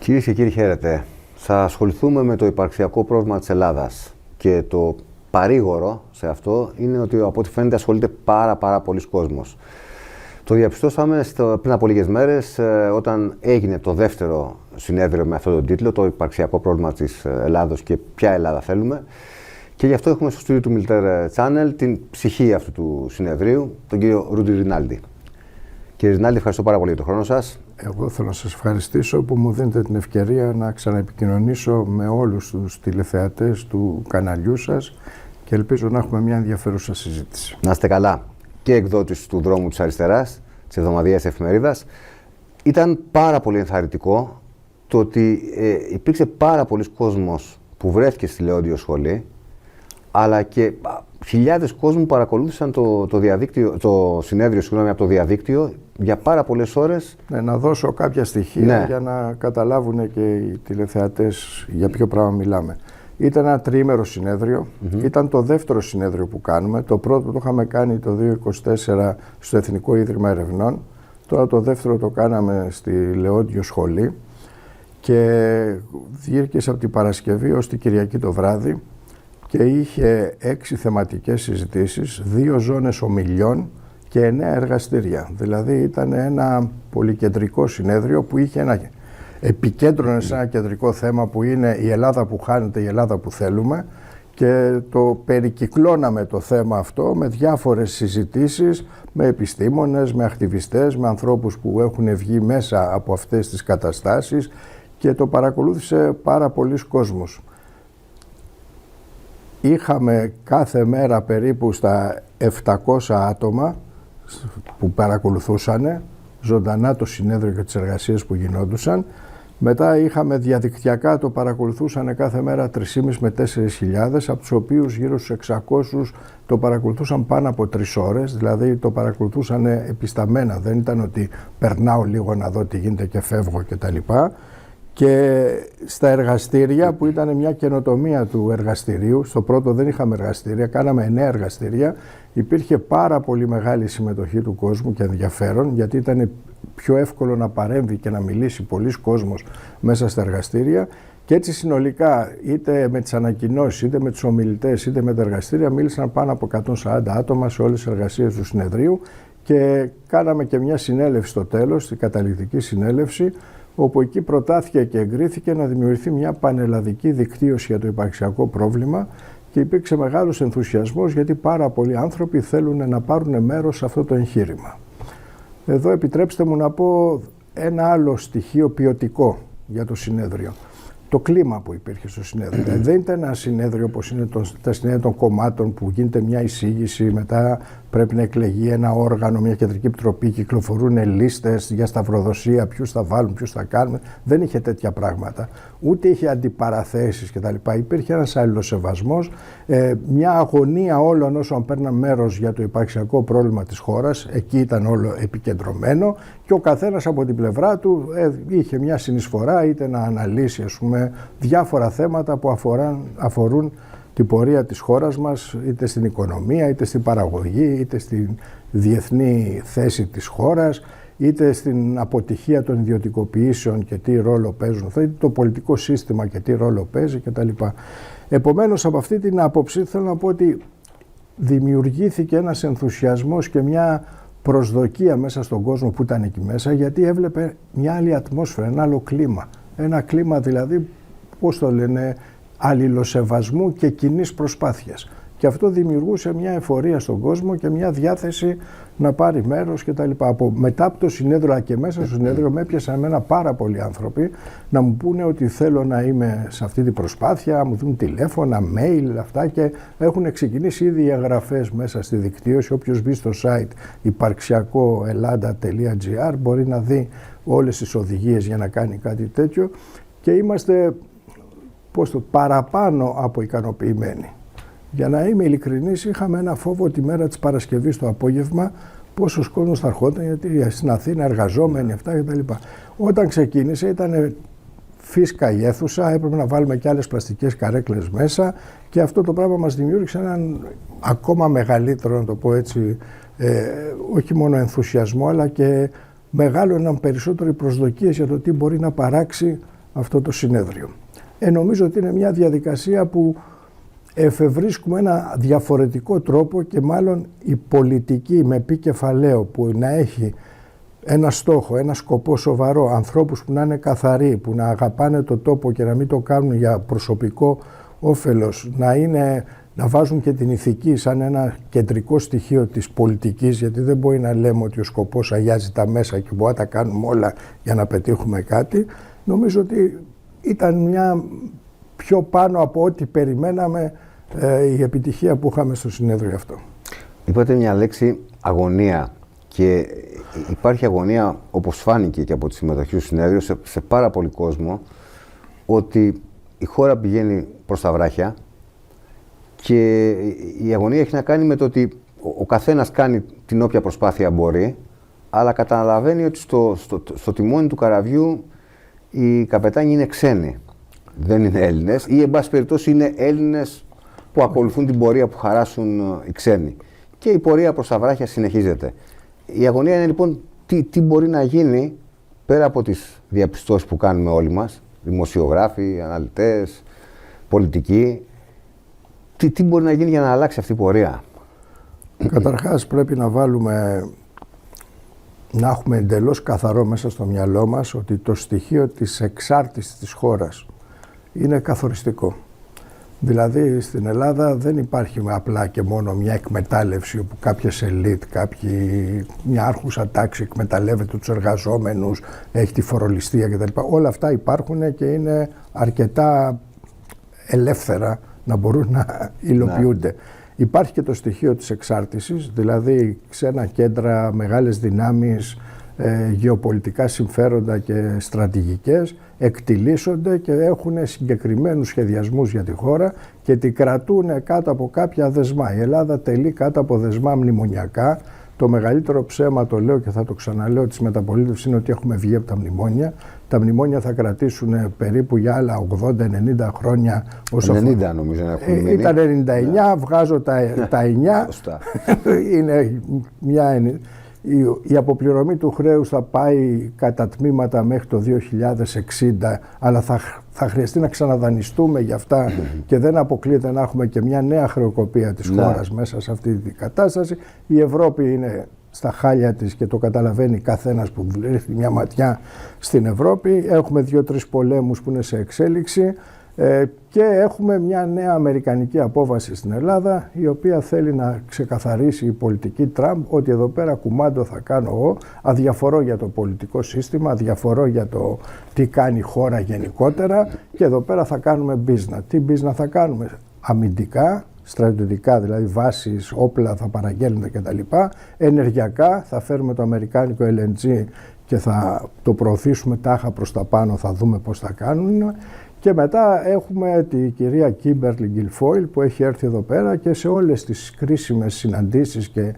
Κυρίες και κύριοι, χαίρετε. Θα ασχοληθούμε με το υπαρξιακό πρόβλημα της Ελλάδας. Και το παρήγορο σε αυτό είναι ότι από ό,τι φαίνεται ασχολείται πάρα πολλοί κόσμος. Το διαπιστώσαμε πριν από λίγες μέρες όταν έγινε το δεύτερο συνέδριο με αυτόν τον τίτλο, το υπαρξιακό πρόβλημα της Ελλάδος και ποια Ελλάδα θέλουμε. Και γι' αυτό έχουμε στο στούντιο του Militaire Channel την ψυχή αυτού του συνεδρίου, τον κύριο Ρούντι Ρινάλντι. Κύριε Ρινάλντι, ευχαριστώ πάρα πολύ για τον χρόνο σας. Εγώ θέλω να σας ευχαριστήσω που μου δίνετε την ευκαιρία να ξαναεπικοινωνήσω με όλους τους τηλεθεατές του καναλιού σας και ελπίζω να έχουμε μια ενδιαφέρουσα συζήτηση. Να είστε καλά. Και εκδότης του Δρόμου της Αριστεράς, της εβδομαδιαίας εφημερίδας. Ήταν πάρα πολύ ενθαρρυντικό το ότι υπήρξε πάρα πολλοί κόσμος που βρέθηκε στη Λεόντιο Σχολή, αλλά και χιλιάδες κόσμου παρακολούθησαν το συνέδριο από το διαδίκτυο για πάρα πολλές ώρες. Ναι, να δώσω κάποια στοιχεία για να καταλάβουν και οι τηλεθεατές για ποιο πράγμα μιλάμε. Ήταν ένα τριήμερο συνέδριο, ήταν το δεύτερο συνέδριο που κάνουμε. Το πρώτο το είχαμε κάνει το 2024 στο Εθνικό Ίδρυμα Ερευνών. Τώρα το δεύτερο το κάναμε στη Λεόντιο Σχολή και διήρκεσε από την Παρασκευή ως την Κυριακή το βράδυ και είχε 6 θεματικές συζητήσεις, 2 ζώνες ομιλιών και 9 εργαστήρια. Δηλαδή ήταν ένα πολυκεντρικό συνέδριο που είχε επικέντρωνε σε ένα κεντρικό θέμα που είναι η Ελλάδα που χάνεται, η Ελλάδα που θέλουμε, και το περικυκλώναμε το θέμα αυτό με διάφορες συζητήσεις, με επιστήμονες, με ακτιβιστές, με ανθρώπους που έχουν βγει μέσα από αυτές τις καταστάσεις και το παρακολούθησε πάρα πολλοί κόσμος. Είχαμε κάθε μέρα περίπου στα 700 άτομα που παρακολουθούσαν ζωντανά το συνέδριο και τις εργασίες που γινόντουσαν. Μετά είχαμε διαδικτυακά, το παρακολουθούσαν κάθε μέρα 3.500 με 4.000, από τους οποίους γύρω στους 600 το παρακολουθούσαν πάνω από 3 ώρες, δηλαδή το παρακολουθούσαν επισταμμένα, δεν ήταν ότι περνάω λίγο να δω τι γίνεται και φεύγω κτλ. Και στα εργαστήρια, που ήταν μια καινοτομία του εργαστηρίου, στο πρώτο δεν είχαμε εργαστήρια, κάναμε 9 εργαστήρια, υπήρχε πάρα πολύ μεγάλη συμμετοχή του κόσμου και ενδιαφέρον, γιατί ήταν πιο εύκολο να παρέμβει και να μιλήσει πολλοί κόσμος μέσα στα εργαστήρια, και έτσι συνολικά είτε με τις ανακοινώσεις, είτε με τους ομιλητές, είτε με τα εργαστήρια μίλησαν πάνω από 140 άτομα σε όλες τις εργασίες του συνεδρίου και κάναμε και μια συνέλευση στο τέλος, την καταληκτική συνέλευση, όπου εκεί προτάθηκε και εγκρίθηκε να δημιουργηθεί μια πανελλαδική δικτύωση για το υπαρξιακό πρόβλημα και υπήρξε μεγάλος ενθουσιασμός γιατί πάρα πολλοί άνθρωποι θέλουν να πάρουν μέρος σε αυτό το εγχείρημα. Εδώ επιτρέψτε μου να πω ένα άλλο στοιχείο ποιοτικό για το συνέδριο. Το κλίμα που υπήρχε στο συνέδριο. Δεν ήταν ένα συνέδριο όπως είναι τα συνέδρια των κομμάτων που γίνεται μια εισήγηση, μετά πρέπει να εκλεγεί ένα όργανο, μια κεντρική επιτροπή, κυκλοφορούν λίστες για σταυροδοσία, ποιους θα βάλουν, ποιους θα κάνουμε. Δεν είχε τέτοια πράγματα. Ούτε είχε αντιπαραθέσεις κτλ. Υπήρχε ένας αλληλοσεβασμός, μια αγωνία όλων όσων παίρναν μέρος για το υπαρξιακό πρόβλημα της χώρας. Εκεί ήταν όλο επικεντρωμένο και ο καθένας από την πλευρά του είχε μια συνεισφορά, είτε να αναλύσει, ας πούμε, διάφορα θέματα που αφορούν την πορεία της χώρας μας, είτε στην οικονομία, είτε στην παραγωγή, είτε στην διεθνή θέση της χώρας, είτε στην αποτυχία των ιδιωτικοποιήσεων και τι ρόλο παίζουν, είτε το πολιτικό σύστημα και τι ρόλο παίζει κτλ. Επομένως, από αυτή την άποψη θέλω να πω ότι δημιουργήθηκε ένας ενθουσιασμός και μια προσδοκία μέσα στον κόσμο που ήταν εκεί μέσα, γιατί έβλεπε μια άλλη ατμόσφαιρα, ένα άλλο κλίμα. Ένα κλίμα δηλαδή, πώς το λένε, αλληλοσεβασμού και κοινής προσπάθειας. Και αυτό δημιουργούσε μια εφορία στον κόσμο και μια διάθεση να πάρει μέρος κτλ. Μετά από το συνέδριο, αλλά και μέσα στο συνέδριο, με έπιασαν εμένα πάρα πολλοί άνθρωποι να μου πούνε ότι θέλω να είμαι σε αυτή την προσπάθεια, μου δίνουν τηλέφωνα, mail, αυτά, και έχουν ξεκινήσει ήδη οι εγγραφές μέσα στη δικτύωση. Όποιος μπει στο site υπαρξιακοελλάδα.gr μπορεί να δει όλες τις οδηγίες για να κάνει κάτι τέτοιο και είμαστε παραπάνω από ικανοποιημένοι. Για να είμαι ειλικρινής, είχαμε ένα φόβο τη μέρα της Παρασκευής το απόγευμα πόσος κόσμος θα ερχόταν, γιατί στην Αθήνα εργαζόμενοι αυτά κτλ. Όταν ξεκίνησε ήταν φίσκα η αίθουσα, έπρεπε να βάλουμε και άλλες πλαστικές καρέκλες μέσα και αυτό το πράγμα μας δημιούργησε έναν ακόμα μεγαλύτερο, να το πω έτσι, όχι μόνο ενθουσιασμό, αλλά και μεγάλο έναν περισσότερο προσδοκίες για το τι μπορεί να παράξει αυτό το συνέδριο. Νομίζω ότι είναι μια διαδικασία που εφευρίσκουμε ένα διαφορετικό τρόπο και μάλλον η πολιτική με πι κεφαλαίο που να έχει ένα στόχο, ένα σκοπό σοβαρό, ανθρώπους που να είναι καθαροί, που να αγαπάνε το τόπο και να μην το κάνουν για προσωπικό όφελος, να βάζουν και την ηθική σαν ένα κεντρικό στοιχείο της πολιτικής, γιατί δεν μπορεί να λέμε ότι ο σκοπός αγιάζει τα μέσα και μπορεί να τα κάνουμε όλα για να πετύχουμε κάτι. Νομίζω ότι ήταν μια πιο πάνω από ό,τι περιμέναμε η επιτυχία που είχαμε στο συνέδριο αυτό. Είπατε μια λέξη, αγωνία, και υπάρχει αγωνία, όπως φάνηκε και από τη συμμετοχή στο συνέδριο, σε πάρα πολύ κόσμο, ότι η χώρα πηγαίνει προς τα βράχια και η αγωνία έχει να κάνει με το ότι ο καθένας κάνει την όποια προσπάθεια μπορεί, αλλά καταλαβαίνει ότι στο τιμόνι του καραβιού οι καπετάνοι είναι ξένοι, δεν είναι Έλληνες, ή εν πάση περιπτώσει είναι Έλληνες που ακολουθούν την πορεία που χαράσουν οι ξένοι. Και η πορεία προς τα βράχια συνεχίζεται. Η αγωνία είναι λοιπόν τι μπορεί να γίνει πέρα από τις διαπιστώσεις που κάνουμε όλοι μας, δημοσιογράφοι, αναλυτές, πολιτικοί, τι μπορεί να γίνει για να αλλάξει αυτή η πορεία. Καταρχάς πρέπει να έχουμε εντελώς καθαρό μέσα στο μυαλό μας ότι το στοιχείο της εξάρτησης της χώρας είναι καθοριστικό. Δηλαδή στην Ελλάδα δεν υπάρχει απλά και μόνο μια εκμετάλλευση όπου κάποιες ελίτ, μια άρχουσα τάξη εκμεταλλεύεται τους εργαζόμενους, έχει τη φορολιστία κτλ. Όλα αυτά υπάρχουν και είναι αρκετά ελεύθερα να μπορούν να υλοποιούνται. Ναι. Υπάρχει και το στοιχείο της εξάρτησης, δηλαδή ξένα κέντρα, μεγάλες δυνάμεις, γεωπολιτικά συμφέροντα και στρατηγικές εκτιλήσονται και έχουν συγκεκριμένους σχεδιασμούς για τη χώρα και την κρατούν κάτω από κάποια δεσμά. Η Ελλάδα τελεί κάτω από δεσμά μνημονιακά. Το μεγαλύτερο ψέμα, το λέω και θα το ξαναλέω, της μεταπολίτευσης είναι ότι έχουμε βγει από τα μνημόνια. Τα μνημόνια θα κρατήσουν περίπου για άλλα 80-90 χρόνια. 90 νομίζω να έχουν μείνει. Ήταν 99, βγάζω τα 9. Σωστά. Είναι η αποπληρωμή του χρέους θα πάει κατά τμήματα μέχρι το 2060, αλλά θα χρειαστεί να ξαναδανιστούμε για αυτά και δεν αποκλείεται να έχουμε και μια νέα χρεοκοπία της χώρας μέσα σε αυτή την κατάσταση. Η Ευρώπη είναι στα χάλια της και το καταλαβαίνει καθένας που ρίχνει μια ματιά στην Ευρώπη. Έχουμε 2-3 πολέμους που είναι σε εξέλιξη και έχουμε μια νέα αμερικανική απόβαση στην Ελλάδα, η οποία θέλει να ξεκαθαρίσει η πολιτική Τραμπ ότι εδώ πέρα κουμάντο θα κάνω εγώ, αδιαφορώ για το πολιτικό σύστημα, αδιαφορώ για το τι κάνει η χώρα γενικότερα και εδώ πέρα θα κάνουμε business. Τι business θα κάνουμε? Αμυντικά, στρατιωτικά, δηλαδή βάσεις, όπλα θα παραγγέλνονται κτλ. Ενεργειακά θα φέρουμε το αμερικάνικο LNG και θα το προωθήσουμε τάχα προς τα πάνω, θα δούμε πώς θα κάνουν. Και μετά έχουμε τη κυρία Κίμπερλι Γκιλφόιλ που έχει έρθει εδώ πέρα και σε όλες τις κρίσιμες συναντήσεις και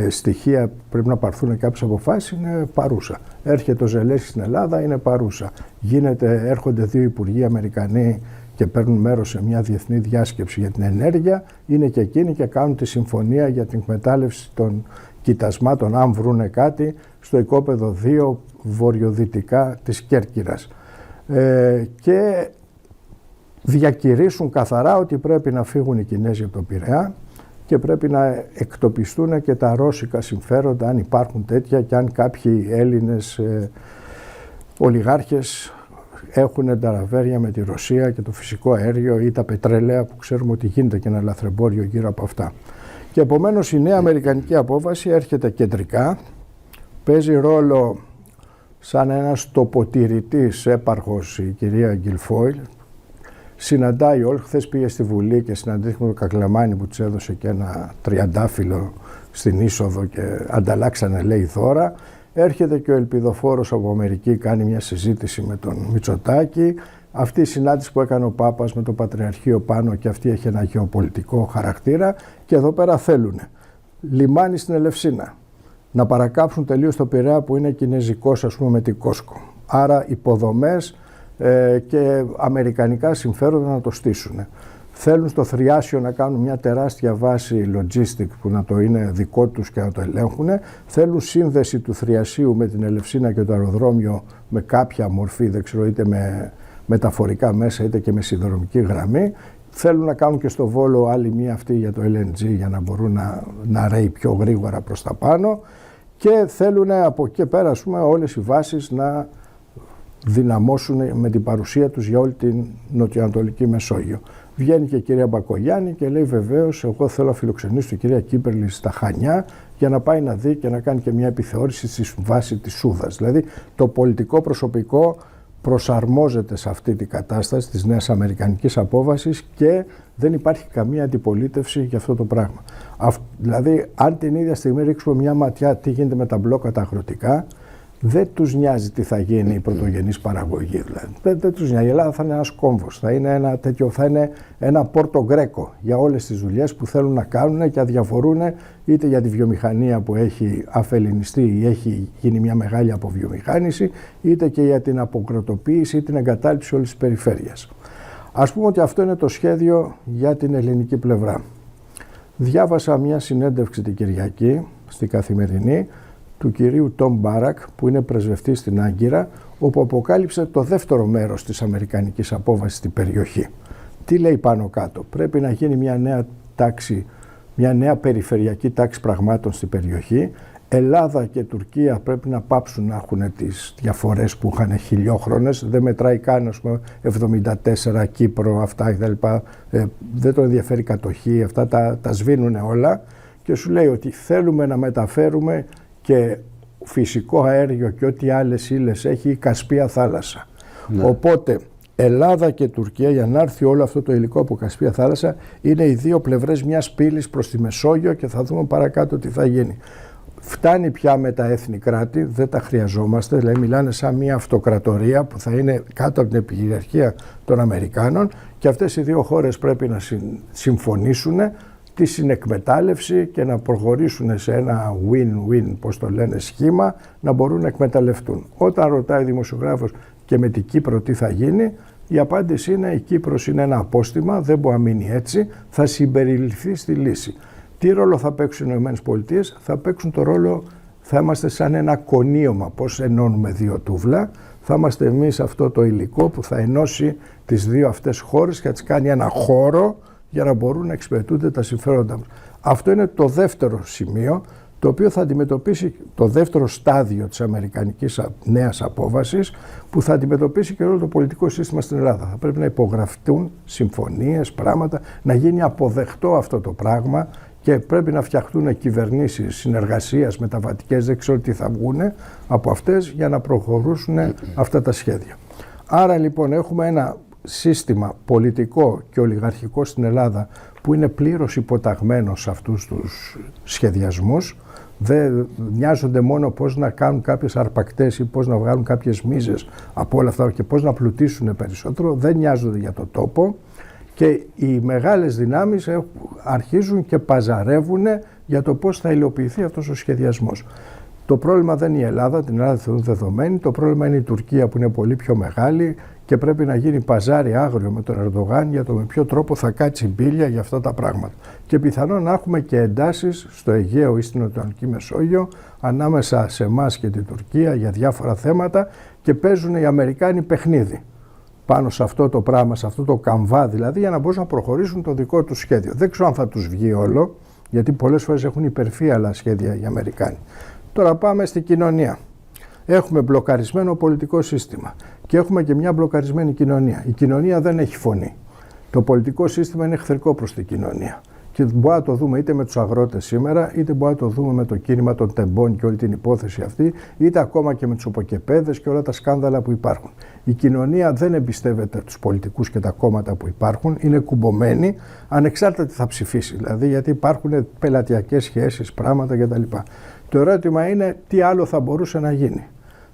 στοιχεία πρέπει να πάρθουν κάποιες αποφάσεις, είναι παρούσα. Έρχεται ο Ζελένσκι στην Ελλάδα, είναι παρούσα. Έρχονται 2 υπουργοί Αμερικανοί και παίρνουν μέρος σε μια διεθνή διάσκεψη για την ενέργεια, είναι και εκείνοι και κάνουν τη συμφωνία για την εκμετάλλευση των κοιτασμάτων, αν βρούνε κάτι, στο οικόπεδο 2 βορειοδυτικά της Κέρκυρας. Και διακηρύσουν καθαρά ότι πρέπει να φύγουν οι Κινέζοι από τον Πειραιά και πρέπει να εκτοπιστούν και τα ρώσικα συμφέροντα, αν υπάρχουν τέτοια, και αν κάποιοι Έλληνες ολιγάρχες έχουν τα ραβέρια με τη Ρωσία και το φυσικό αέριο ή τα πετρέλαια, που ξέρουμε ότι γίνεται και ένα λαθρεμπόριο γύρω από αυτά. Και επομένως η νέα αμερικανική απόφαση έρχεται κεντρικά, παίζει ρόλο σαν ένας τοποτηρητής έπαρχος η κυρία Γκιλφόιλ. Συναντάει όλοι, χθες πήγε στη Βουλή και συναντήθηκε με τον Κακλαμάνη που της έδωσε και ένα τριαντάφυλλο στην είσοδο και ανταλλάξανε, λέει, δώρα. Έρχεται και ο ελπιδοφόρος από Αμερική, κάνει μια συζήτηση με τον Μητσοτάκη. Αυτή η συνάντηση που έκανε ο Πάπας με το Πατριαρχείο πάνω και αυτή έχει ένα γεωπολιτικό χαρακτήρα και εδώ πέρα θέλουν λιμάνι στην Ελευσίνα. Να παρακάψουν τελείως το Πειραιά που είναι κινέζικος, ας πούμε, με την Κόσκο. Άρα υποδομές και αμερικανικά συμφέροντα να το στήσουν. Θέλουν στο Θριάσιο να κάνουν μια τεράστια βάση logistic που να το είναι δικό τους και να το ελέγχουν. Θέλουν σύνδεση του Θριασίου με την Ελευσίνα και το αεροδρόμιο με κάποια μορφή, δεν ξέρω, είτε με μεταφορικά μέσα είτε και με σιδηροδρομική γραμμή. Θέλουν να κάνουν και στο Βόλο άλλη μία αυτή για το LNG για να μπορούν να ρέει πιο γρήγορα προς τα πάνω και θέλουν από εκεί πέρα όλες οι βάσεις να δυναμώσουν με την παρουσία τους για όλη την νοτιοανατολική Μεσόγειο. Βγαίνει και η κυρία Μπακογιάννη και λέει βεβαίως εγώ θέλω να φιλοξενήσω την κυρία Κύπερλη στα Χανιά για να πάει να δει και να κάνει και μια επιθεώρηση στη βάση της Σούδας. Δηλαδή το πολιτικό προσωπικό προσαρμόζεται σε αυτή την κατάσταση της νέας αμερικανικής απόβασης και δεν υπάρχει καμία αντιπολίτευση για αυτό το πράγμα. Δηλαδή αν την ίδια στιγμή ρίξουμε μια ματιά τι γίνεται με τα μπλόκα τα αγροτικά, δεν τους νοιάζει τι θα γίνει η πρωτογενής παραγωγή. Δηλαδή. Δεν τους νοιάζει. Η Ελλάδα θα είναι ένας κόμβος, θα είναι ένα πόρτο γκρέκο για όλες τις δουλειές που θέλουν να κάνουν και αδιαφορούν είτε για τη βιομηχανία που έχει αφελληνιστεί ή έχει γίνει μια μεγάλη αποβιομηχάνηση, είτε και για την αποκρατοποίηση ή την εγκατάλειψη όλης της περιφέρειας. Ας πούμε ότι αυτό είναι το σχέδιο για την ελληνική πλευρά. Διάβασα μια συνέντευξη την Κυριακή στη Καθημερινή του κυρίου Τόμ Μπάρακ, που είναι πρεσβευτής στην Άγκυρα, όπου αποκάλυψε το δεύτερο μέρος της αμερικανικής απόβασης στην περιοχή. Τι λέει πάνω κάτω? Πρέπει να γίνει μια νέα περιφερειακή τάξη πραγμάτων στην περιοχή. Ελλάδα και Τουρκία πρέπει να πάψουν να έχουν τις διαφορές που είχαν χιλιόχρονες. Δεν μετράει καν 74 Κύπρο, αυτά κτλ. Δεν τον ενδιαφέρει η κατοχή, αυτά τα σβήνουν όλα. Και σου λέει ότι θέλουμε να μεταφέρουμε και φυσικό αέριο και ό,τι άλλες ύλες έχει η Κασπία θάλασσα. Ναι. Οπότε Ελλάδα και Τουρκία, για να έρθει όλο αυτό το υλικό από Κασπία θάλασσα, είναι οι δύο πλευρές μιας πύλης προς τη Μεσόγειο και θα δούμε παρακάτω τι θα γίνει. Φτάνει πια με τα έθνη κράτη, δεν τα χρειαζόμαστε, δηλαδή μιλάνε σαν μια αυτοκρατορία που θα είναι κάτω από την επικυριαρχία των Αμερικάνων και αυτές οι δύο χώρες πρέπει να συμφωνήσουν τη συνεκμετάλλευση και να προχωρήσουν σε ένα win-win, πώς το λένε, σχήμα, να μπορούν να εκμεταλλευτούν. Όταν ρωτάει ο δημοσιογράφος και με την Κύπρο τι θα γίνει, η απάντηση είναι η Κύπρος είναι ένα απόστημα, δεν μπορεί να μείνει έτσι, θα συμπεριληφθεί στη λύση. Τι ρόλο θα παίξουν οι ΗΠΑ? Θα παίξουν το ρόλο, θα είμαστε σαν ένα κονίωμα, πώς ενώνουμε δύο τούβλα, θα είμαστε εμείς αυτό το υλικό που θα ενώσει τις δύο αυτές χώρες και θα τις κάνει ένα χώρο για να μπορούν να εξυπηρετούνται τα συμφέροντα μας. Αυτό είναι το δεύτερο σημείο, το οποίο θα αντιμετωπίσει το δεύτερο στάδιο της αμερικανικής νέας απόβασης, που θα αντιμετωπίσει και όλο το πολιτικό σύστημα στην Ελλάδα. Θα πρέπει να υπογραφτούν συμφωνίες, πράγματα, να γίνει αποδεκτό αυτό το πράγμα και πρέπει να φτιαχτούν κυβερνήσεις συνεργασίας μεταβατικές, δεν ξέρω τι θα βγουν από αυτές για να προχωρήσουν αυτά τα σχέδια. Άρα λοιπόν έχουμε ένα σύστημα πολιτικό και ολιγαρχικό στην Ελλάδα που είναι πλήρως υποταγμένο σε αυτούς τους σχεδιασμούς. Δεν νοιάζονται μόνο πώς να κάνουν κάποιες αρπακτές ή πώς να βγάλουν κάποιες μίζες από όλα αυτά και πώς να πλουτίσουν περισσότερο. Δεν νοιάζονται για το τόπο και οι μεγάλες δυνάμεις αρχίζουν και παζαρεύουν για το πώς θα υλοποιηθεί αυτός ο σχεδιασμός. Το πρόβλημα δεν είναι η Ελλάδα, την Ελλάδα θεωρούν δεδομένη, το πρόβλημα είναι η Τουρκία που είναι πολύ πιο μεγάλη και πρέπει να γίνει παζάρι άγριο με τον Ερντογάν για το με ποιο τρόπο θα κάτσει μπίλια για αυτά τα πράγματα. Και πιθανόν να έχουμε και εντάσεις στο Αιγαίο ή στην Νοτιοανατολική Μεσόγειο ανάμεσα σε εμάς και την Τουρκία για διάφορα θέματα και παίζουν οι Αμερικάνοι παιχνίδι πάνω σε αυτό το πράγμα, σε αυτό το καμβά δηλαδή, για να μπορούν να προχωρήσουν το δικό τους σχέδιο. Δεν ξέρω αν θα τους βγει όλο, γιατί πολλές φορές έχουν υπερφύαλα σχέδια οι Αμερικάνοι. Τώρα πάμε στην κοινωνία. Έχουμε μπλοκαρισμένο πολιτικό σύστημα και έχουμε και μια μπλοκαρισμένη κοινωνία. Η κοινωνία δεν έχει φωνή. Το πολιτικό σύστημα είναι εχθρικό προς την κοινωνία. Και μπορεί να το δούμε είτε με τους αγρότες σήμερα, είτε μπορεί να το δούμε με το κίνημα των τεμπών και όλη την υπόθεση αυτή, είτε ακόμα και με τους οποκεπέδες και όλα τα σκάνδαλα που υπάρχουν. Η κοινωνία δεν εμπιστεύεται τους πολιτικούς και τα κόμματα που υπάρχουν, είναι κουμπωμένη, ανεξάρτητα τι θα ψηφίσει. Δηλαδή, γιατί υπάρχουν πελατειακές σχέσεις, πράγματα κτλ. Το ερώτημα είναι τι άλλο θα μπορούσε να γίνει.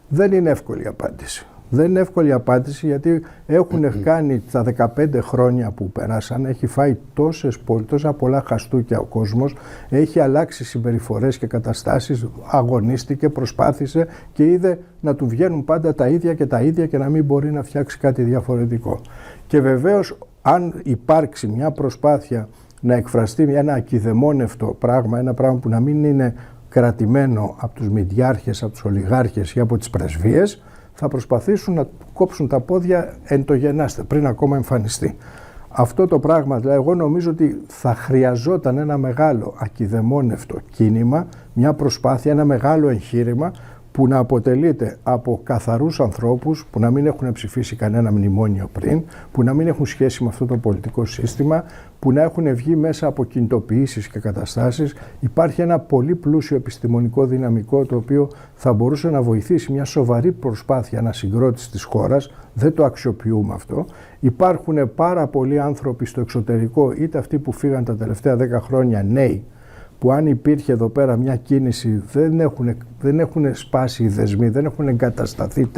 Δεν είναι εύκολη η απάντηση. Δεν είναι εύκολη η απάντηση γιατί έχουν κάνει τα 15 χρόνια που περάσαν, έχει φάει τόσα πολλά χαστούκια ο κόσμος, έχει αλλάξει συμπεριφορές και καταστάσεις, αγωνίστηκε, προσπάθησε και είδε να του βγαίνουν πάντα τα ίδια και να μην μπορεί να φτιάξει κάτι διαφορετικό. Και βεβαίως αν υπάρξει μια προσπάθεια να εκφραστεί ένα ακιδαιμόνευτο πράγμα, ένα πράγμα που να μην είναι κρατημένο από τους μηντιάρχες, από τους ολιγάρχες ή από τις πρεσβείες, θα προσπαθήσουν να κόψουν τα πόδια εν το γενάστε, πριν ακόμα εμφανιστεί. Αυτό το πράγμα, δηλαδή, εγώ νομίζω ότι θα χρειαζόταν ένα μεγάλο ακιδεμόνευτο κίνημα, μια προσπάθεια, ένα μεγάλο εγχείρημα που να αποτελείται από καθαρούς ανθρώπους που να μην έχουν ψηφίσει κανένα μνημόνιο πριν, που να μην έχουν σχέση με αυτό το πολιτικό σύστημα, που να έχουν βγει μέσα από κινητοποιήσεις και καταστάσεις. Υπάρχει ένα πολύ πλούσιο επιστημονικό δυναμικό το οποίο θα μπορούσε να βοηθήσει μια σοβαρή προσπάθεια ανασυγκρότησης της χώρας. Δεν το αξιοποιούμε αυτό. Υπάρχουν πάρα πολλοί άνθρωποι στο εξωτερικό, είτε αυτοί που φύγαν τα τελευταία 10 χρόνια νέοι, που αν υπήρχε εδώ πέρα μια κίνηση δεν έχουν σπάσει οι δεσμοί, δεν έχουν εγκατασταθεί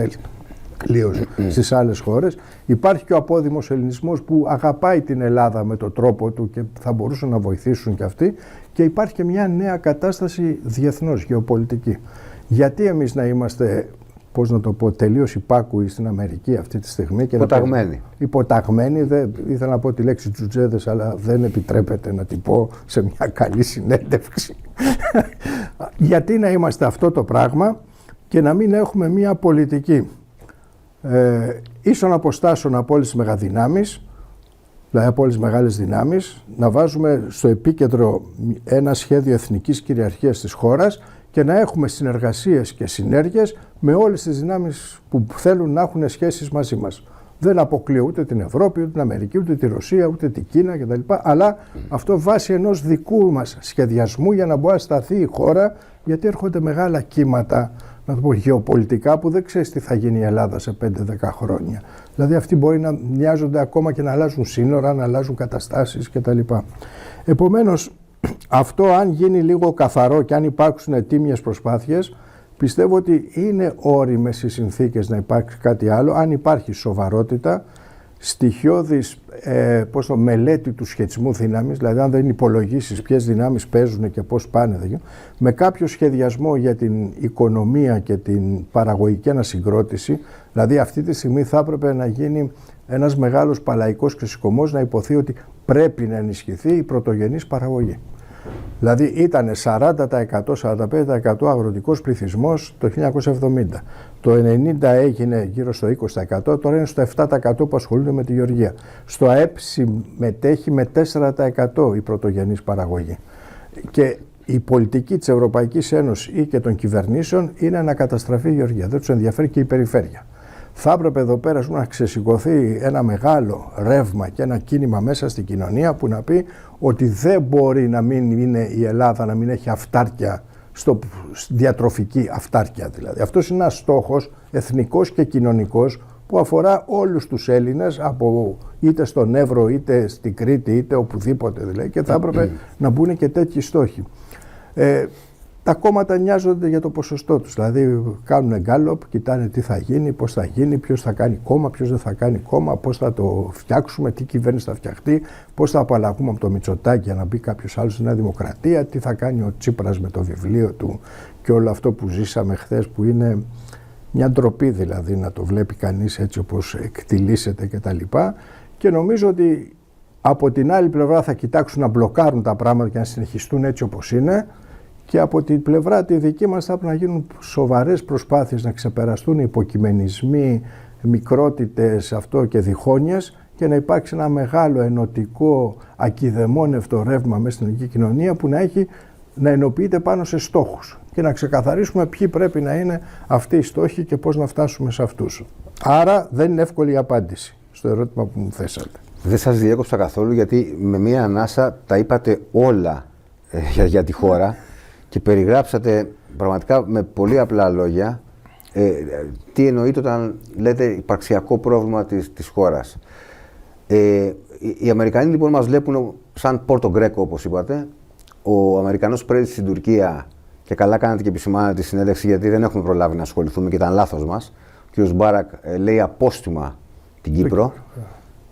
τελείως στις άλλες χώρες. Υπάρχει και ο απόδημος ελληνισμός που αγαπάει την Ελλάδα με τον τρόπο του και θα μπορούσαν να βοηθήσουν και αυτοί, και υπάρχει και μια νέα κατάσταση διεθνώς, γεωπολιτική. Γιατί εμείς να είμαστε, πώς να το πω, τελείως υπάκουοι στην Αμερική αυτή τη στιγμή. Υποταγμένοι. Ήθελα να πω τη λέξη τζουτζέδες, αλλά δεν επιτρέπεται να την πω σε μια καλή συνέντευξη. Γιατί να είμαστε αυτό το πράγμα και να μην έχουμε μια πολιτική ίσων αποστάσεων από όλες τις μεγαδυνάμεις, δηλαδή από όλες τις μεγάλες δυνάμεις, να βάζουμε στο επίκεντρο ένα σχέδιο εθνικής κυριαρχίας της χώρας και να έχουμε συνεργασίες και συνέργειες με όλες τις δυνάμεις που θέλουν να έχουν σχέσεις μαζί μας. Δεν αποκλείω ούτε την Ευρώπη, ούτε την Αμερική, ούτε τη Ρωσία, ούτε την Κίνα κτλ. Αλλά αυτό βάσει ενός δικού μας σχεδιασμού για να μπορεί να σταθεί η χώρα, γιατί έρχονται μεγάλα κύματα, να το πω, γεωπολιτικά, που δεν ξέρεις τι θα γίνει η Ελλάδα σε 5-10 χρόνια. Δηλαδή αυτοί μπορεί να μοιάζονται ακόμα και να αλλάζουν σύνορα, να αλλάζουν καταστάσεις κτλ. Επομένως, αυτό αν γίνει λίγο καθαρό και αν υπάρξουν τίμιες προσπάθειες, πιστεύω ότι είναι όριμες οι συνθήκες να υπάρξει κάτι άλλο, αν υπάρχει σοβαρότητα, στοιχειώδης μελέτη του σχετισμού δύναμης, δηλαδή αν δεν υπολογίσεις ποιες δυνάμεις παίζουν και πώς πάνε, με κάποιο σχεδιασμό για την οικονομία και την παραγωγική ανασυγκρότηση. Δηλαδή αυτή τη στιγμή θα έπρεπε να γίνει ένας μεγάλος παλαϊκός ξεσηκωμός, να υποθεί ότι πρέπει να ενισχυθεί η πρωτογενής παραγωγή. Δηλαδή ήταν 40%-45% αγροτικός πληθυσμός το 1970. Το 1990 έγινε γύρω στο 20%, τώρα είναι στο 7% που ασχολούνται με τη γεωργία. Στο ΑΕΠ συμμετέχει με 4% η πρωτογενής παραγωγή. Και η πολιτική της Ευρωπαϊκής Ένωσης ή και των κυβερνήσεων είναι να καταστραφεί η γεωργία. Δεν τους ενδιαφέρει και η περιφέρεια. Θα έπρεπε εδώ πέρα να ξεσηκωθεί ένα μεγάλο ρεύμα και ένα κίνημα μέσα στην κοινωνία που να πει ότι δεν μπορεί να μην είναι η Ελλάδα, να μην έχει αυτάρκεια, διατροφική αυτάρκεια δηλαδή. Αυτός είναι ένας στόχος εθνικός και κοινωνικός που αφορά όλους τους Έλληνες, από είτε στον Εύρο είτε στην Κρήτη είτε οπουδήποτε δηλαδή, και θα έπρεπε να μπουν και τέτοιοι στόχοι. Τα κόμματα νοιάζονται για το ποσοστό τους, δηλαδή κάνουν γκάλοπ, κοιτάνε τι θα γίνει, πώς θα γίνει, ποιος θα κάνει κόμμα, ποιος δεν θα κάνει κόμμα, πώς θα το φτιάξουμε, τι κυβέρνηση θα φτιαχτεί, πώς θα απαλλαγούμε από το Μητσοτάκη για να μπει κάποιος άλλος στη Νέα Δημοκρατία, τι θα κάνει ο Τσίπρας με το βιβλίο του και όλο αυτό που ζήσαμε χθες, που είναι μια ντροπή δηλαδή να το βλέπει κανείς έτσι όπως εκτιλήσεται κτλ. Και νομίζω ότι από την άλλη πλευρά θα κοιτάξουν να μπλοκάρουν τα πράγματα και να συνεχιστούν έτσι όπως είναι. Και από την πλευρά τη δική μας θα πρέπει να γίνουν σοβαρές προσπάθειες να ξεπεραστούν οι υποκειμενισμοί, μικρότητες αυτό και διχόνοιες και να υπάρξει ένα μεγάλο ενωτικό ακιδεμόνευτο ρεύμα μέσα στην ελληνική κοινωνία που να ενοποιείται πάνω σε στόχους και να ξεκαθαρίσουμε ποιοι πρέπει να είναι αυτοί οι στόχοι και πώς να φτάσουμε σε αυτούς. Άρα δεν είναι εύκολη η απάντηση στο ερώτημα που μου θέσατε. Δεν σας διέκοψα καθόλου, γιατί με μία ανάσα τα είπατε όλα για τη χώρα. Και περιγράψατε πραγματικά με πολύ απλά λόγια τι εννοείται όταν λέτε υπαρξιακό πρόβλημα της χώρας. Οι Αμερικανοί λοιπόν μας βλέπουν σαν Πόρτο Γκρέκο, όπως είπατε. Ο Αμερικανός πρέσβης στην Τουρκία, και καλά κάνατε και επισημάνατε τη συνέντευξη, γιατί δεν έχουμε προλάβει να ασχοληθούμε και ήταν λάθος μας. Ο κ. Μπάρακ λέει απόστιμα την Κύπρο.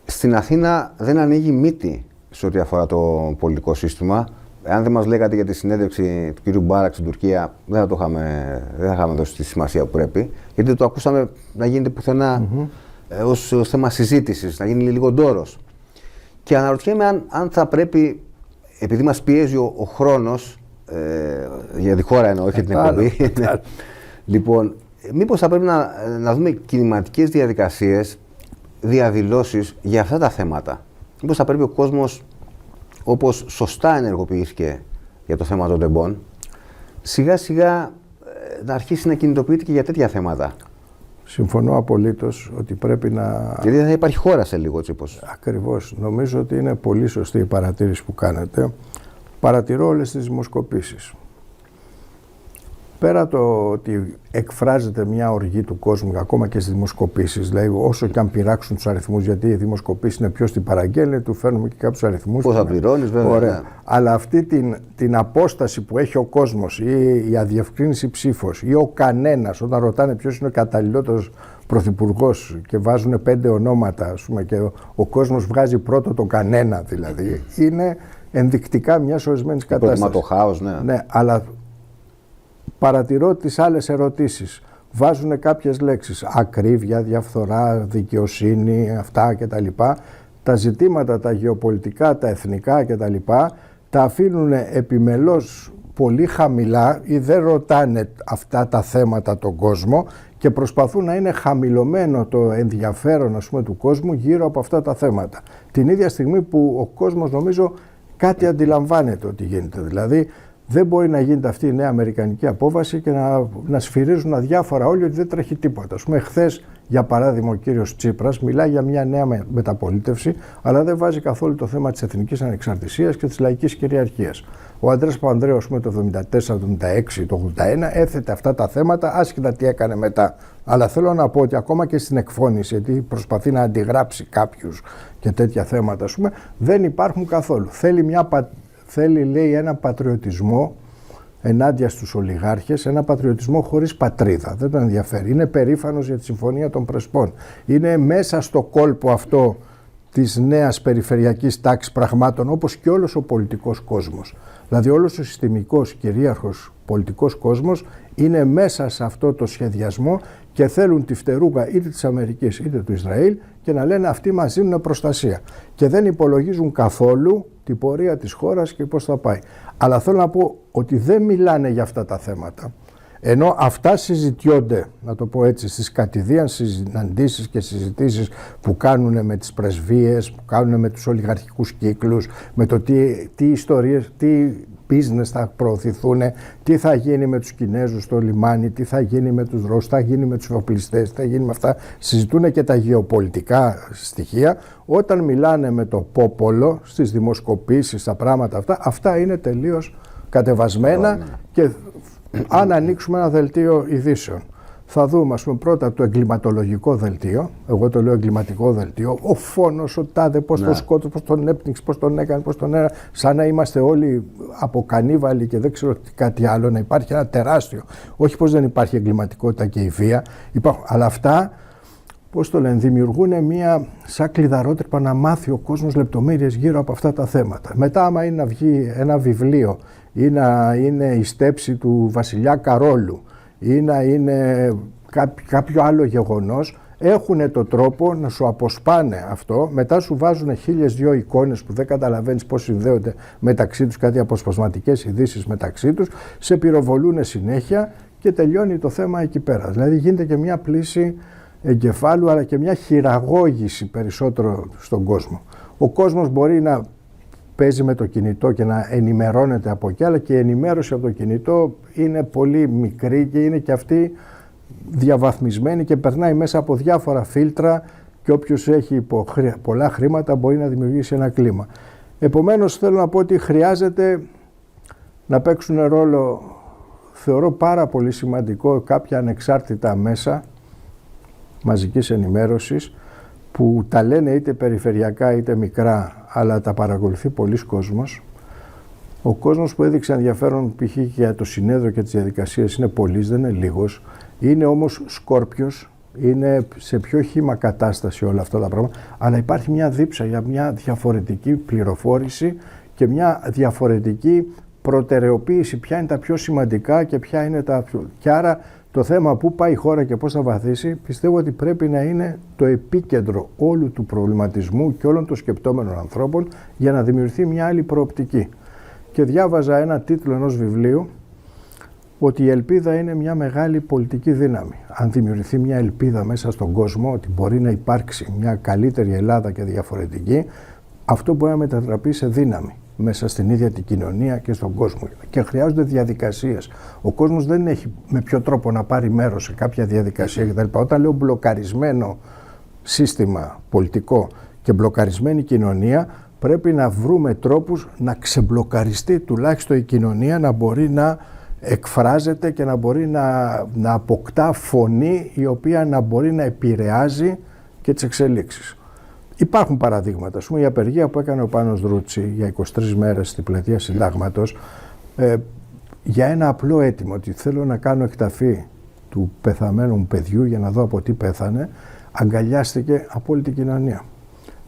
Στην Αθήνα δεν ανοίγει μύτη σε ό,τι αφορά το πολιτικό σύστημα. Αν δεν μας λέγατε για τη συνέντευξη του κ. Μπάρακ στην Τουρκία, δεν θα είχαμε δώσει τη σημασία που πρέπει, γιατί το ακούσαμε να γίνεται πουθενά ως θέμα συζήτησης, να γίνει λίγο ντόρος. Και αναρωτιέμαι αν θα πρέπει, επειδή μας πιέζει ο χρόνος, για τη χώρα εννοώ, όχι την εκπομπή, λοιπόν, μήπως θα πρέπει να δούμε κινηματικές διαδικασίες, διαδηλώσεις για αυτά τα θέματα. Μήπως θα πρέπει ο κόσμος, όπως σωστά ενεργοποιήθηκε για το θέμα των τεμπών, σιγά σιγά να αρχίσει να κινητοποιείται και για τέτοια θέματα. Συμφωνώ απολύτως ότι πρέπει να... Γιατί δεν θα υπάρχει χώρα σε λίγο, Τσίπος. Ακριβώς. Νομίζω ότι είναι πολύ σωστή η παρατήρηση που κάνετε. Παρατηρώ όλες τις δημοσκοπήσεις. Πέρα το ότι εκφράζεται μια οργή του κόσμου, ακόμα και στις δημοσκοπήσεις, δηλαδή όσο και αν πειράξουν τους αριθμούς, γιατί οι δημοσκοπήσεις είναι ποιος την παραγγέλνει, του φέρνουμε και κάποιους αριθμούς. Πώς θα πληρώνεις, βέβαια. Ωραία. Αλλά αυτή την απόσταση που έχει ο κόσμος ή η αδιευκρίνηση ψήφος ή ο κανένας, όταν ρωτάνε ποιος είναι ο καταλληλότερος πρωθυπουργός και βάζουν 5 ονόματα, ας πούμε, και ο κόσμος βγάζει πρώτο το κανένα, δηλαδή, είναι ενδεικτικά μιας ορισμένης κατάστασης. Προτιμά το χάος, ναι. Ναι, αλλά παρατηρώ τις άλλες ερωτήσεις. Βάζουν κάποιες λέξεις, ακρίβεια, διαφθορά, δικαιοσύνη, αυτά κτλ. Τα ζητήματα, τα γεωπολιτικά, τα εθνικά κτλ. Τα αφήνουν επιμελώς πολύ χαμηλά ή δεν ρωτάνε αυτά τα θέματα τον κόσμο και προσπαθούν να είναι χαμηλωμένο το ενδιαφέρον, ας πούμε, του κόσμου γύρω από αυτά τα θέματα. Την ίδια στιγμή που ο κόσμος, νομίζω, κάτι αντιλαμβάνεται ότι γίνεται. Δηλαδή, δεν μπορεί να γίνεται αυτή η νέα αμερικανική απόβαση και να σφυρίζουν αδιάφορα όλοι ότι δεν τρέχει τίποτα. Ας πούμε, χθες, για παράδειγμα, ο κύριος Τσίπρας μιλάει για μια νέα μεταπολίτευση, αλλά δεν βάζει καθόλου το θέμα της εθνικής ανεξαρτησίας και της λαϊκής κυριαρχίας. Ο Ανδρέας Παπανδρέου, ας πούμε, το 1974, το 1976, το 1981 έθετε αυτά τα θέματα, άσχετα τι έκανε μετά. Αλλά θέλω να πω ότι ακόμα και στην εκφώνηση, γιατί προσπαθεί να αντιγράψει κάποιους και τέτοια θέματα, ας πούμε, δεν υπάρχουν καθόλου. Θέλει, λέει, ένα πατριωτισμό ενάντια στους ολιγάρχες, ένα πατριωτισμό χωρίς πατρίδα. Δεν τον ενδιαφέρει. Είναι περήφανος για τη Συμφωνία των Πρεσπών. Είναι μέσα στο κόλπο αυτό της νέας περιφερειακής τάξης πραγμάτων, όπως και όλος ο πολιτικός κόσμος. Δηλαδή όλος ο συστημικός, κυρίαρχος πολιτικός κόσμος είναι μέσα σε αυτό το σχεδιασμό και θέλουν τη φτερούγα είτε της Αμερικής είτε του Ισραήλ και να λένε αυτοί μας δίνουν προστασία. Και δεν υπολογίζουν καθόλου την πορεία της χώρας και πώς θα πάει. Αλλά θέλω να πω ότι δεν μιλάνε για αυτά τα θέματα. Ενώ αυτά συζητιόνται, να το πω έτσι, στις κατηδίαν συναντήσεις και συζητήσεις που κάνουν με τις πρεσβείες, που κάνουν με τους ολιγαρχικούς κύκλους, με το τι ιστορίες, τι business θα προωθηθούν, τι θα γίνει με τους Κινέζους στο λιμάνι, τι θα γίνει με τους Ρώσους, τι θα γίνει με τους εφοπλιστές, τι θα γίνει με αυτά. Συζητούν και τα γεωπολιτικά στοιχεία. Όταν μιλάνε με το πόπολο, στις δημοσκοπήσεις, στα πράγματα αυτά είναι τελείως κατεβασμένα και αν ανοίξουμε ένα δελτίο ειδήσεων, θα δούμε, ας πούμε, πρώτα το εγκληματολογικό δελτίο, εγώ το λέω εγκληματικό δελτίο, ο φόνος, ο τάδε, πώς τον σκότωσε, πώς τον έπνιξε, πώς τον έκανε, πώς τον έκανε, σαν να είμαστε όλοι από κανίβαλοι και δεν ξέρω κάτι άλλο, να υπάρχει ένα τεράστιο, όχι πως δεν υπάρχει εγκληματικότητα και η βία, αλλά αυτά, πώς το λένε, δημιουργούν μια σαν κλειδαρότρυπα να μάθει ο κόσμος λεπτομέρειες γύρω από αυτά τα θέματα. Μετά, άμα είναι να βγει ένα βιβλίο ή να είναι η στέψη του βασιλιά Καρόλου ή να είναι κάποιο άλλο γεγονός, έχουν τον τρόπο να σου αποσπάνε αυτό, μετά σου βάζουν 1002 εικόνες που δεν καταλαβαίνεις πώς συνδέονται μεταξύ τους, κάτι αποσπασματικές ειδήσεις μεταξύ τους, σε πυροβολούν συνέχεια και τελειώνει το θέμα εκεί πέρα. Δηλαδή γίνεται και μια πλήση εγκεφάλου αλλά και μια χειραγώγηση περισσότερο στον κόσμο. Ο κόσμος μπορεί να παίζει με το κινητό και να ενημερώνεται από εκεί, αλλά και η ενημέρωση από το κινητό είναι πολύ μικρή και είναι και αυτή διαβαθμισμένη και περνάει μέσα από διάφορα φίλτρα και όποιος έχει πολλά χρήματα μπορεί να δημιουργήσει ένα κλίμα. Επομένως θέλω να πω ότι χρειάζεται να παίξουν ρόλο, θεωρώ πάρα πολύ σημαντικό, κάποια ανεξάρτητα μέσα μαζικής ενημέρωσης που τα λένε είτε περιφερειακά είτε μικρά, αλλά τα παρακολουθεί πολλής κόσμος. Ο κόσμος που έδειξε ενδιαφέρον π.χ. για το συνέδριο και τις διαδικασίες είναι πολλής, δεν είναι λίγος. Είναι όμως σκόρπιος, είναι σε πιο χύμα κατάσταση όλα αυτά τα πράγματα, αλλά υπάρχει μια δίψα για μια διαφορετική πληροφόρηση και μια διαφορετική προτεραιοποίηση. Ποια είναι τα πιο σημαντικά και ποια είναι τα πιο... Και άρα το θέμα πού πάει η χώρα και πώς θα βαθίσει, πιστεύω ότι πρέπει να είναι το επίκεντρο όλου του προβληματισμού και όλων των σκεπτόμενων ανθρώπων για να δημιουργηθεί μια άλλη προοπτική. Και διάβαζα ένα τίτλο ενός βιβλίου ότι η ελπίδα είναι μια μεγάλη πολιτική δύναμη. Αν δημιουργηθεί μια ελπίδα μέσα στον κόσμο ότι μπορεί να υπάρξει μια καλύτερη Ελλάδα και διαφορετική, αυτό μπορεί να μετατραπεί σε δύναμη μέσα στην ίδια την κοινωνία και στον κόσμο. Και χρειάζονται διαδικασίες. Ο κόσμος δεν έχει με ποιο τρόπο να πάρει μέρος σε κάποια διαδικασία κτλ. Όταν λέω μπλοκαρισμένο σύστημα πολιτικό και μπλοκαρισμένη κοινωνία, πρέπει να βρούμε τρόπους να ξεμπλοκαριστεί τουλάχιστον η κοινωνία, να μπορεί να εκφράζεται και να μπορεί να αποκτά φωνή η οποία να μπορεί να επηρεάζει και τις εξελίξεις. Υπάρχουν παραδείγματα, ας πούμε η απεργία που έκανε ο Πάνος Δρούτσι για 23 μέρες στην Πλατεία Συντάγματος, για ένα απλό αίτημα ότι θέλω να κάνω εκταφή του πεθαμένου μου παιδιού για να δω από τι πέθανε, αγκαλιάστηκε από όλη την κοινωνία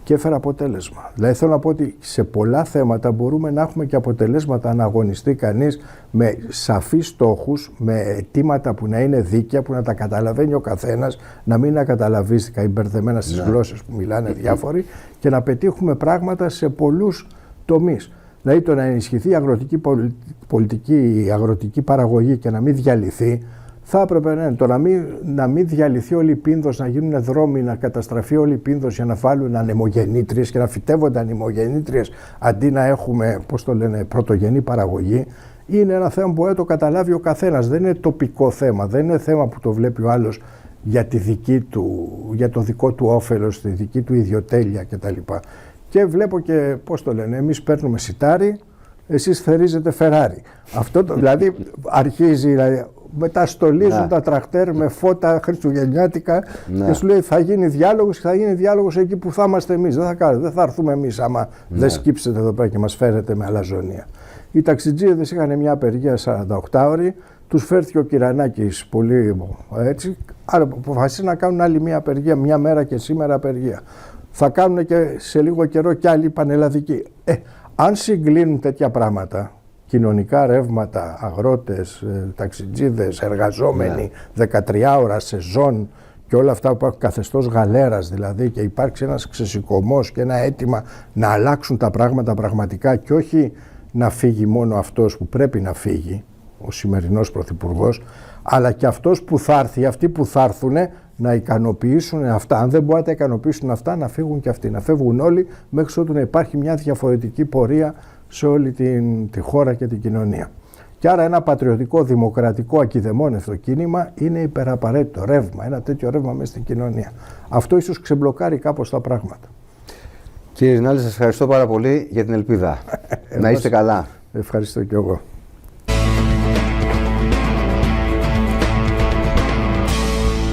και έφερε αποτέλεσμα. Δηλαδή θέλω να πω ότι σε πολλά θέματα μπορούμε να έχουμε και αποτελέσματα να αγωνιστεί κανείς με σαφείς στόχους, με αιτήματα που να είναι δίκαια, που να τα καταλαβαίνει ο καθένας, να μην είναι καταλαβίστικα ή μπερδεμένα στις γλώσσες που μιλάνε διάφοροι και να πετύχουμε πράγματα σε πολλούς τομείς. Δηλαδή το να ενισχυθεί η αγροτική πολιτική, η αγροτική παραγωγή και να μην διαλυθεί, θα έπρεπε να μην διαλυθεί όλη η Πίνδος, να γίνουν δρόμοι, να καταστραφεί όλη η Πίνδος για να βάλουν ανεμογεννήτριες και να φυτεύονται ανεμογεννήτριες αντί να έχουμε, πρωτογενή παραγωγή. Είναι ένα θέμα που μπορεί να το καταλάβει ο καθένας. Δεν είναι τοπικό θέμα, δεν είναι θέμα που το βλέπει ο άλλος για το δικό του όφελος, τη δική του ιδιοτέλεια κτλ. Και βλέπω και, εμείς παίρνουμε σιτάρι, εσείς θερίζετε Φεράρι. Αυτό δηλαδή αρχίζει, μετά στολίζουν τα τρακτέρ με φώτα χριστουγεννιάτικα και σου λέει θα γίνει διάλογος και θα γίνει διάλογος εκεί που θα είμαστε εμείς. Δεν θα έρθουμε εμείς άμα δεν σκύψετε εδώ πέρα και μας φέρετε με αλαζονία. Οι ταξιτζίδες είχαν μια απεργία 48 ώρη, τους φέρθηκε ο Κυρανάκης πολύ έτσι, άρα αποφασίσαν να κάνουν άλλη μια απεργία, μια μέρα και σήμερα απεργία. Θα κάνουν και σε λίγο καιρό κι άλλη πανελλαδική. Αν συγκλίνουν τέτοια πράγματα, κοινωνικά ρεύματα, αγρότες, ταξιτζίδες, εργαζόμενοι, 13 ώρα σεζόν και όλα αυτά που έχουν καθεστώς γαλέρας δηλαδή και υπάρξει ένας ξεσηκωμός και ένα αίτημα να αλλάξουν τα πράγματα πραγματικά και όχι να φύγει μόνο αυτός που πρέπει να φύγει, ο σημερινός πρωθυπουργός, αλλά και αυτός που θα έρθει, αυτοί που θα έρθουν να ικανοποιήσουν αυτά. Αν δεν μπορούν να τα ικανοποιήσουν αυτά, να φύγουν και αυτοί, να φεύγουν όλοι μέχρι ότου να υπάρχει μια διαφορετική πορεία σε όλη τη χώρα και την κοινωνία. Και άρα ένα πατριωτικό, δημοκρατικό, ακιδεμόνευτο κίνημα είναι υπεραπαραίτητο ρεύμα, ένα τέτοιο ρεύμα μέσα στην κοινωνία. Αυτό ίσως ξεμπλοκάρει κάπως τα πράγματα. Κύριε Ρινάλη, σας ευχαριστώ πάρα πολύ για την ελπίδα. Να είστε καλά. Ευχαριστώ κι εγώ.